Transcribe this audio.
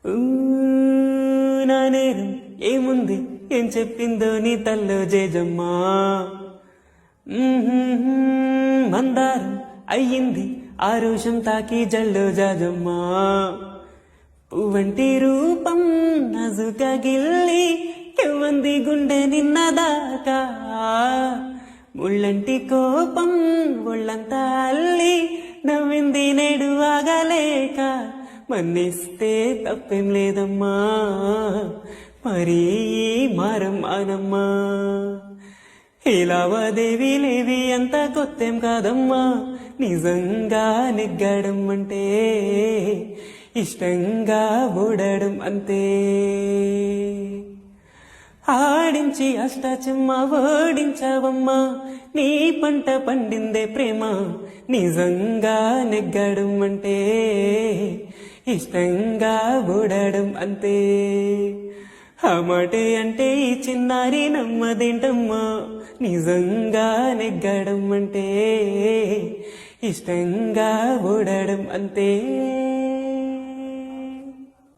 ఊ, నా నేరం ఏముంది, ఏం చెప్పిందో నీ తల్లో జేజమ్మా. మందారం అయ్యింది ఆరుషం తాకి జల్లు జాజమ్మా. పువ్వంటి రూపం నజుక గిల్లి కెవ్వంది గుండె నిన్నదాకా. ముళ్ళంటి కోపం ఒళ్ళంతా అల్లి నవ్వింది నేడు ఆగలేక. మన్నిస్తే తప్పేం లేదమ్మా, మరీ మారం మానమ్మా. ఈ లావాదేవీలేవి అంత కొత్తేం కాదమ్మా. నిజంగా నెగ్గడం అంటే ఇష్టంగా ఓడడం అంతే. ఆడించి అష్టాచెమ్మ ఓడించావమ్మా, నీ పంట పండిందే ప్రేమ. నిజంగా నెగ్గడం అంటే ఇష్టంగా ఓడడం అంతే. ఆ మాటే అంటే ఈ చిన్నారి నమ్మదేంటమ్మా. నిజంగా నెగ్గడం అంటే ఇష్టంగా ఓడడం అంతే.